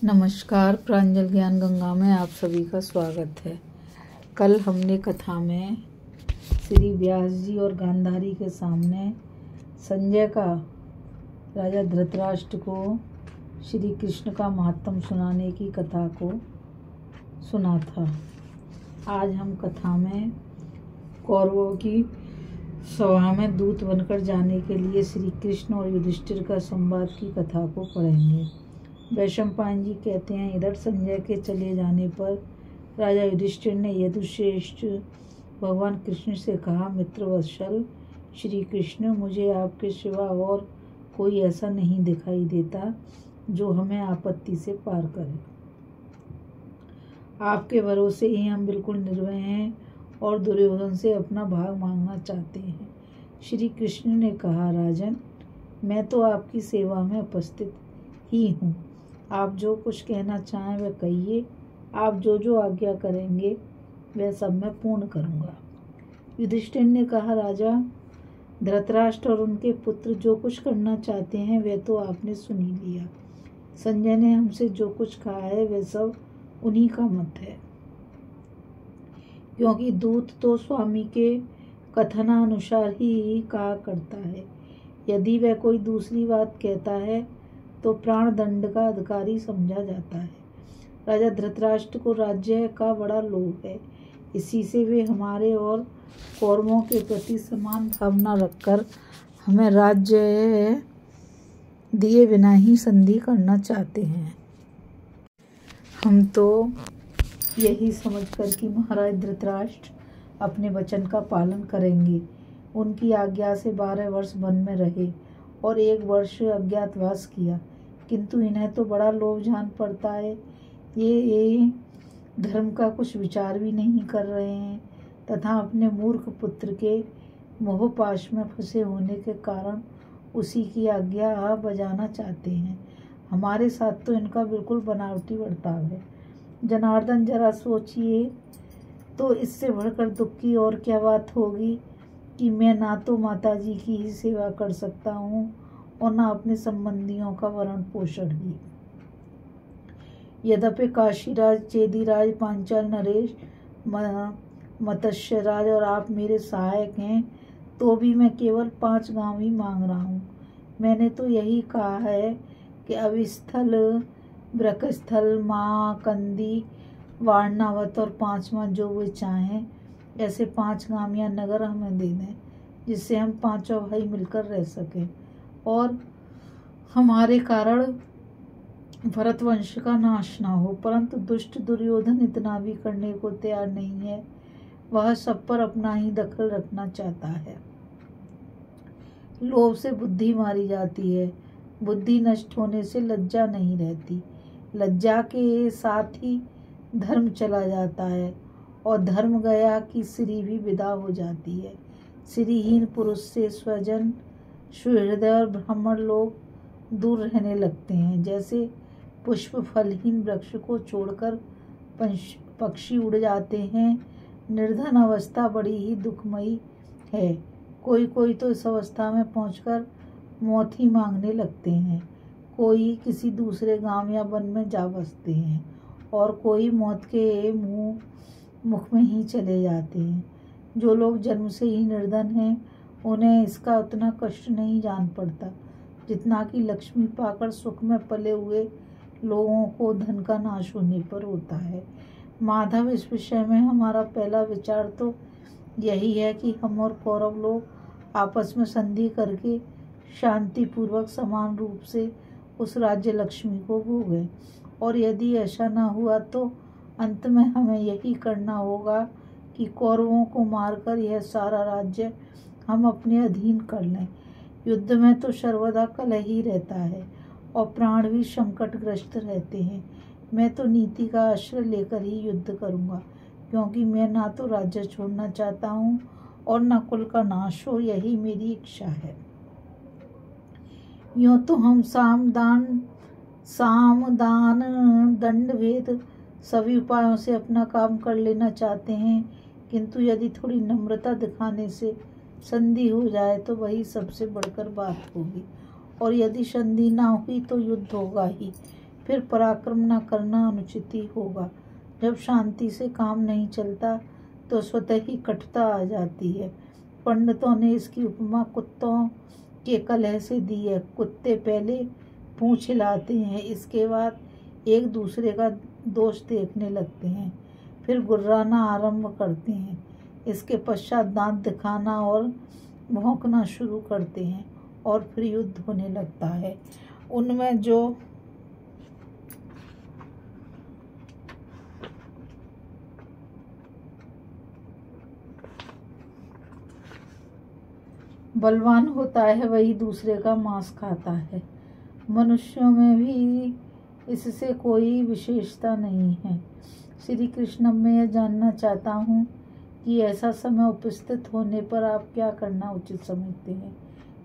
नमस्कार। प्रांजल ज्ञान गंगा में आप सभी का स्वागत है। कल हमने कथा में श्री व्यास जी और गांधारी के सामने संजय का राजा धृतराष्ट्र को श्री कृष्ण का महात्म सुनाने की कथा को सुना था। आज हम कथा में कौरवों की सभा में दूत बनकर जाने के लिए श्री कृष्ण और युधिष्ठिर का संवाद की कथा को पढ़ेंगे। वैशंपायन जी कहते हैं, इधर संजय के चले जाने पर राजा युधिष्ठिर ने यदुश्रेष्ठ भगवान कृष्ण से कहा, मित्रवत्सल श्री कृष्ण, मुझे आपके सिवा और कोई ऐसा नहीं दिखाई देता जो हमें आपत्ति से पार करे। आपके भरोसे ही हम बिल्कुल निर्भय हैं और दुर्योधन से अपना भाग मांगना चाहते हैं। श्री कृष्ण ने कहा, राजन, मैं तो आपकी सेवा में उपस्थित ही हूँ। आप जो कुछ कहना चाहें वह कहिए। आप जो जो आज्ञा करेंगे वह सब मैं पूर्ण करूँगा। युधिष्ठिर ने कहा, राजा धृतराष्ट्र और उनके पुत्र जो कुछ करना चाहते हैं वह तो आपने सुन ही लिया। संजय ने हमसे जो कुछ कहा है वह सब उन्हीं का मत है, क्योंकि दूत तो स्वामी के कथनानुसार ही कहा करता है। यदि वह कोई दूसरी बात कहता है तो प्राण दंड का अधिकारी समझा जाता है। राजा धृतराष्ट्र को राज्य का बड़ा लोभ है, इसी से वे हमारे और कौरवों के प्रति समान भावना रखकर हमें राज्य दिए बिना ही संधि करना चाहते हैं। हम तो यही समझकर कि महाराज धृतराष्ट्र अपने वचन का पालन करेंगे, उनकी आज्ञा से 12 वर्ष वन में रहे और 1 वर्ष अज्ञातवास किया, किंतु इन्हें तो बड़ा लोभ जान पड़ता है। ये धर्म का कुछ विचार भी नहीं कर रहे हैं तथा अपने मूर्ख पुत्र के मोहपाश में फंसे होने के कारण उसी की आज्ञा बजाना चाहते हैं। हमारे साथ तो इनका बिल्कुल बनावटी बर्ताव है। जनार्दन, जरा सोचिए तो इससे बढ़कर दुख की और क्या बात होगी कि मैं ना तो माता जी की ही सेवा कर सकता हूँ और न अपने संबंधियों का भरण पोषण ही। यद्यपि काशीराज, चेदीराज, पांचाल नरेश, मत्स्यराज और आप मेरे सहायक हैं, तो भी मैं केवल 5 गांव ही मांग रहा हूँ। मैंने तो यही कहा है कि अविस्थल, ब्रकस्थल, महाकंदी, वारणावत और 5वां जो वे चाहें ऐसे 5 गांव या नगर हमें दे दें, जिससे हम 5 भाई मिलकर रह सकें और हमारे कारण भरत वंश का नाश ना हो। परंतु दुष्ट दुर्योधन इतना भी करने को तैयार नहीं है। वह सब पर अपना ही दखल रखना चाहता है। लोभ से बुद्धि मारी जाती है, बुद्धि नष्ट होने से लज्जा नहीं रहती, लज्जा के साथ ही धर्म चला जाता है और धर्म गया कि स्त्री भी विदा हो जाती है। स्त्रीहीन पुरुष से स्वजन, सुहृदय और ब्राह्मण लोग दूर रहने लगते हैं। जैसे पुष्प फलहीन वृक्ष को छोड़कर पक्षी उड़ जाते हैं, निर्धन अवस्था बड़ी ही दुखमयी है। कोई कोई तो इस अवस्था में पहुंचकर मौत ही मांगने लगते हैं। कोई किसी दूसरे गांव या वन में जा बसते हैं और कोई मौत के मुख में ही चले जाते हैं। जो लोग जन्म से ही निर्धन हैं उन्हें इसका उतना कष्ट नहीं जान पड़ता जितना कि लक्ष्मी पाकर सुख में पले हुए लोगों को धन का नाश होने पर होता है। माधव, इस विषय में हमारा पहला विचार तो यही है कि हम और कौरव लोग आपस में संधि करके शांतिपूर्वक समान रूप से उस राज्य लक्ष्मी को भोगें, और यदि ऐसा न हुआ तो अंत में हमें यही करना होगा कि कौरवों को मारकर यह सारा राज्य हम अपने अधीन कर लें। युद्ध में तो सर्वदा कलह ही रहता है और प्राण भी संकटग्रस्त रहते हैं। मैं तो नीति का आश्रय लेकर ही युद्ध करूंगा, क्योंकि मैं ना तो राज्य छोड़ना चाहता हूँ और न कुल का नाश हो, यही मेरी इच्छा है। यूँ तो हम साम दान दंड भेद सभी उपायों से अपना काम कर लेना चाहते हैं, किंतु यदि थोड़ी नम्रता दिखाने से संधि हो जाए तो वही सबसे बढ़कर बात होगी, और यदि संधि ना हुई तो युद्ध होगा ही। फिर पराक्रम न करना अनुचित ही होगा। जब शांति से काम नहीं चलता तो स्वतः ही कटुता आ जाती है। पंडितों ने इसकी उपमा कुत्तों के कलह से दी है। कुत्ते पहले पूंछ हिलाते हैं, इसके बाद एक दूसरे का दोष देखने लगते हैं, फिर गुर्राना आरंभ करते हैं, इसके पश्चात दांत दिखाना और भौंकना शुरू करते हैं और फिर युद्ध होने लगता है। उनमें जो बलवान होता है वही दूसरे का मांस खाता है। मनुष्यों में भी इससे कोई विशेषता नहीं है। श्री कृष्ण, मैं यह जानना चाहता हूँ कि ऐसा समय उपस्थित होने पर आप क्या करना उचित समझते हैं?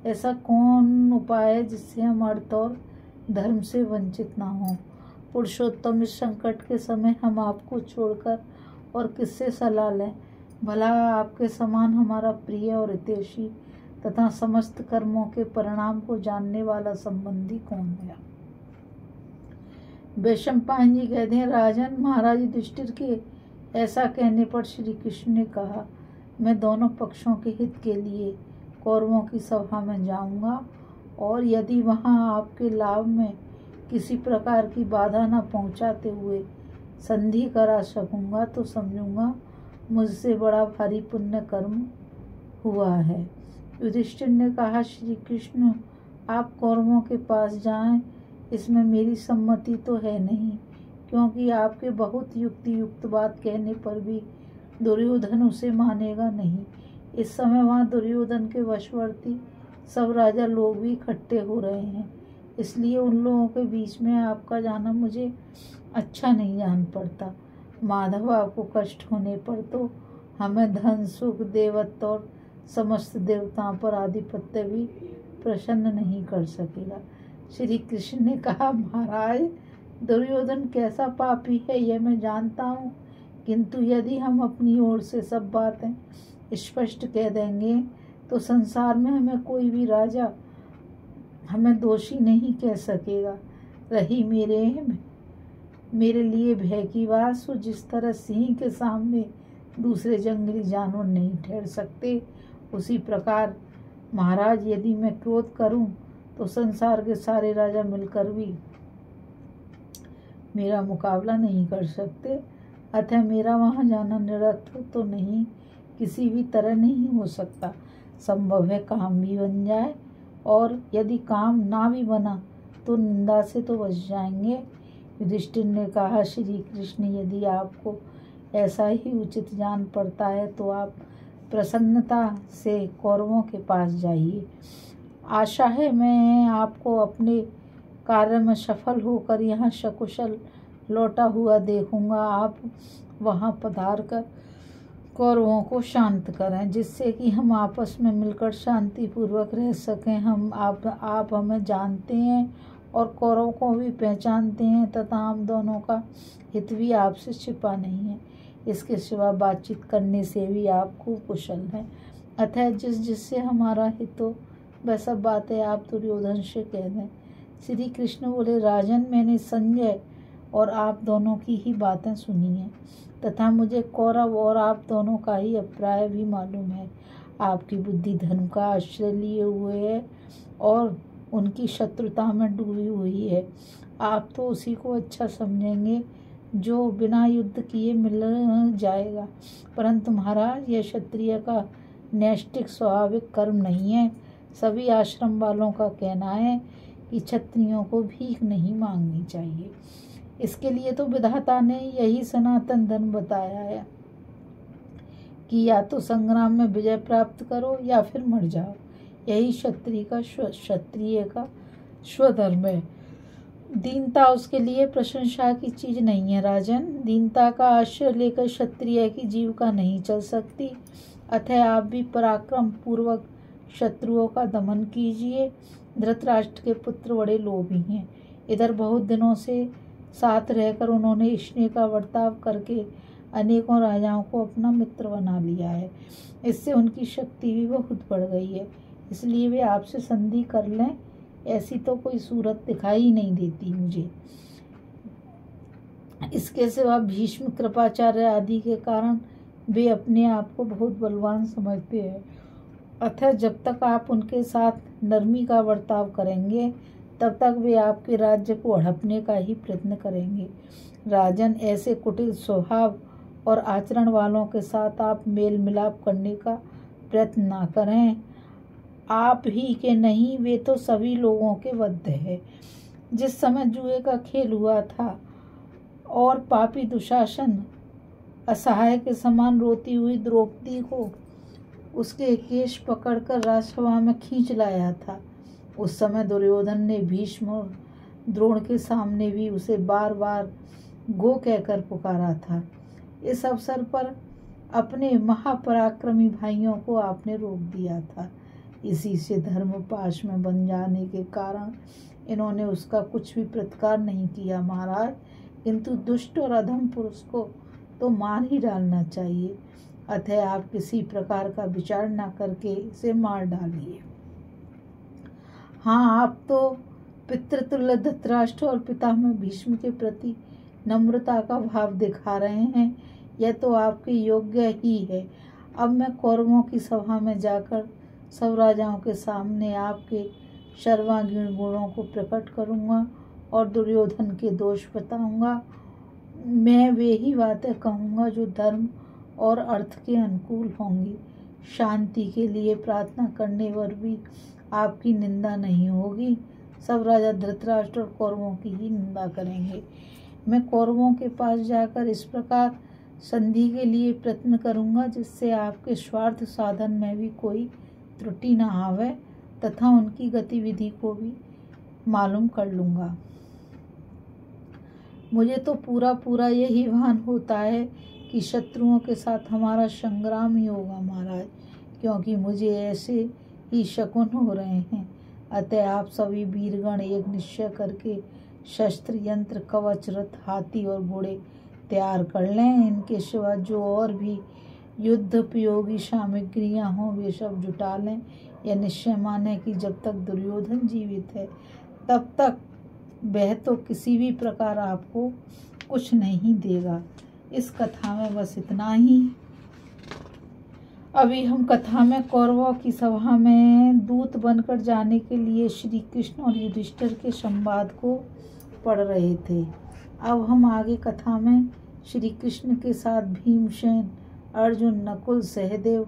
ऐसा कौन उपाय है जिससे हम अर्थ और धर्म से वंचित ना हों? पुरुषोत्तम, इस संकट के समय हम आपको छोड़कर और किससे सलाह लें? भला आपके समान हमारा प्रिय और हितैषी तथा समस्त कर्मों के परिणाम को जानने वाला संबंधी कौन है? वैशंपायन जी कहते हैं, राजन, महाराज युधिष्ठिर के ऐसा कहने पर श्री कृष्ण ने कहा, मैं दोनों पक्षों के हित के लिए कौरवों की सभा में जाऊंगा और यदि वहां आपके लाभ में किसी प्रकार की बाधा न पहुंचाते हुए संधि करा सकूंगा तो समझूंगा मुझसे बड़ा भारी पुण्य कर्म हुआ है। युधिष्ठिर ने कहा, श्री कृष्ण, आप कौरवों के पास जाएं, इसमें मेरी सम्मति तो है नहीं, क्योंकि आपके बहुत युक्ति युक्त बात कहने पर भी दुर्योधन उसे मानेगा नहीं। इस समय वहाँ दुर्योधन के वशवर्ती सब राजा लोग भी इकट्ठे हो रहे हैं, इसलिए उन लोगों के बीच में आपका जाना मुझे अच्छा नहीं जान पड़ता। माधव, आपको कष्ट होने पर तो हमें धन, सुख, देवत्व और समस्त देवताओं पर आधिपत्य भी प्रसन्न नहीं कर सकेगा। श्री कृष्ण ने कहा, महाराज, दुर्योधन कैसा पापी है यह मैं जानता हूँ, किंतु यदि हम अपनी ओर से सब बातें स्पष्ट कह देंगे तो संसार में हमें कोई भी राजा हमें दोषी नहीं कह सकेगा। रही मेरे लिए भय की बात, सो जिस तरह सिंह के सामने दूसरे जंगली जानवर नहीं ठहर सकते, उसी प्रकार महाराज, यदि मैं क्रोध करूं तो संसार के सारे राजा मिलकर भी मेरा मुकाबला नहीं कर सकते। अतः मेरा वहां जाना निरर्थक तो नहीं, किसी भी तरह नहीं हो सकता। संभव है काम भी बन जाए, और यदि काम ना भी बना तो निंदा से तो बच जाएंगे। युधिष्ठिर ने कहा, श्री कृष्ण, यदि आपको ऐसा ही उचित जान पड़ता है तो आप प्रसन्नता से कौरवों के पास जाइए। आशा है मैं आपको अपने कार्य में सफल होकर यहाँ सकुशल लौटा हुआ देखूंगा। आप वहाँ पधार कर कौरवों को शांत करें, जिससे कि हम आपस में मिलकर शांतिपूर्वक रह सकें। आप हमें जानते हैं और कौरवों को भी पहचानते हैं, तथा हम दोनों का हित भी आपसे छिपा नहीं है। इसके सिवा बातचीत करने से भी आप खूब कुशल हैं। अतः जिससे हमारा हित हो वह सब बातें आप दुर्योधन से कह दें। श्री कृष्ण बोले, राजन, मैंने संजय और आप दोनों की ही बातें सुनी हैं, तथा मुझे कौरव और आप दोनों का ही अभिप्राय भी मालूम है। आपकी बुद्धि धर्म का आश्रय लिए हुए है और उनकी शत्रुता में डूबी हुई है। आप तो उसी को अच्छा समझेंगे जो बिना युद्ध किए मिल जाएगा, परंतु महाराज, यह क्षत्रिय का नैष्टिक स्वाभाविक कर्म नहीं है। सभी आश्रम वालों का कहना है कि क्षत्रियों को भीख नहीं मांगनी चाहिए। इसके लिए तो विधाता ने यही सनातन धर्म बताया है कि या तो संग्राम में विजय प्राप्त करो या फिर मर जाओ। यही क्षत्रिय का स्वधर्म है। दीनता उसके लिए प्रशंसा की चीज नहीं है। राजन, दीनता का आश्रय लेकर क्षत्रिय की जीविका नहीं चल सकती। अतः आप भी पराक्रम पूर्वक शत्रुओं का दमन कीजिए। धृतराष्ट्र के पुत्र बड़े लोभी हैं। इधर बहुत दिनों से साथ रहकर उन्होंने स्नेह का बर्ताव करके अनेकों राजाओं को अपना मित्र बना लिया है। इससे उनकी शक्ति भी बहुत बढ़ गई है, इसलिए वे आपसे संधि कर लें, ऐसी तो कोई सूरत दिखाई नहीं देती मुझे। इसके सिवा भीष्म, कृपाचार्य आदि के कारण वे अपने आप को बहुत बलवान समझते हैं। अतः जब तक आप उनके साथ नरमी का बर्ताव करेंगे तब तक वे आपके राज्य को हड़पने का ही प्रयत्न करेंगे। राजन, ऐसे कुटिल स्वभाव और आचरण वालों के साथ आप मेल मिलाप करने का प्रयत्न ना करें। आप ही के नहीं, वे तो सभी लोगों के बद्ध है। जिस समय जुए का खेल हुआ था और पापी दुशासन असहाय के समान रोती हुई द्रौपदी को उसके केश पकड़कर राजसभा में खींच लाया था, उस समय दुर्योधन ने भीष्म और द्रोण के सामने भी उसे बार बार गो कहकर पुकारा था। इस अवसर पर अपने महापराक्रमी भाइयों को आपने रोक दिया था। इसी से धर्म पाश में बन जाने के कारण इन्होंने उसका कुछ भी प्रतिकार नहीं किया महाराज, किंतु दुष्ट और अधम पुरुष को तो मार ही डालना चाहिए। अतः आप किसी प्रकार का विचार न करके इसे मार डालिए। हाँ, आप तो पितृतुल्य धृतराष्ट्र और पितामह भीष्म के प्रति नम्रता का भाव दिखा रहे हैं, यह तो आपके योग्य ही है। अब मैं कौरवों की सभा में जाकर सब राजाओं के सामने आपके सर्वांगीण गुणों को प्रकट करूँगा और दुर्योधन के दोष बताऊँगा। मैं वे ही बातें कहूँगा जो धर्म और अर्थ के अनुकूल होंगी। शांति के लिए प्रार्थना करने पर भी आपकी निंदा नहीं होगी। सब राजा धृतराष्ट्र और कौरवों की ही निंदा करेंगे। मैं कौरवों के पास जाकर इस प्रकार संधि के लिए प्रयत्न करूँगा जिससे आपके स्वार्थ साधन में भी कोई त्रुटि न आवे तथा उनकी गतिविधि को भी मालूम कर लूँगा। मुझे तो पूरा यही भान होता है कि शत्रुओं के साथ हमारा संग्राम ही होगा महाराज, क्योंकि मुझे ऐसे ही शकुन हो रहे हैं। अतः आप सभी वीरगण एक निश्चय करके शस्त्र, यंत्र, कवच, रथ, हाथी और घोड़े तैयार कर लें। इनके सिवा जो और भी युद्ध उपयोगी सामग्रियां हों वे सब जुटा लें। यह निश्चय माने कि जब तक दुर्योधन जीवित है तब तक वह तो किसी भी प्रकार आपको कुछ नहीं देगा। इस कथा में बस इतना ही। अभी हम कथा में कौरवों की सभा में दूत बनकर जाने के लिए श्री कृष्ण और युधिष्ठिर के संवाद को पढ़ रहे थे। अब हम आगे कथा में श्री कृष्ण के साथ भीमसेन, अर्जुन, नकुल, सहदेव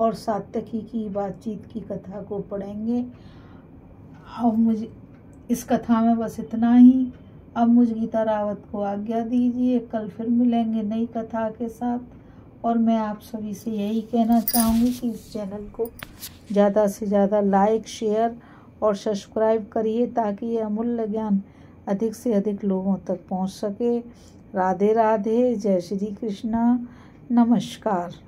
और सात्यकी की बातचीत की कथा को पढ़ेंगे। अब मुझे इस कथा में बस इतना ही। अब मुझ गीता रावत को आज्ञा दीजिए। कल फिर मिलेंगे नई कथा के साथ। और मैं आप सभी से यही कहना चाहूँगी कि इस चैनल को ज़्यादा से ज़्यादा लाइक, शेयर और सब्सक्राइब करिए ताकि ये अमूल्य ज्ञान अधिक से अधिक लोगों तक पहुँच सके। राधे राधे। जय श्री कृष्णा। नमस्कार।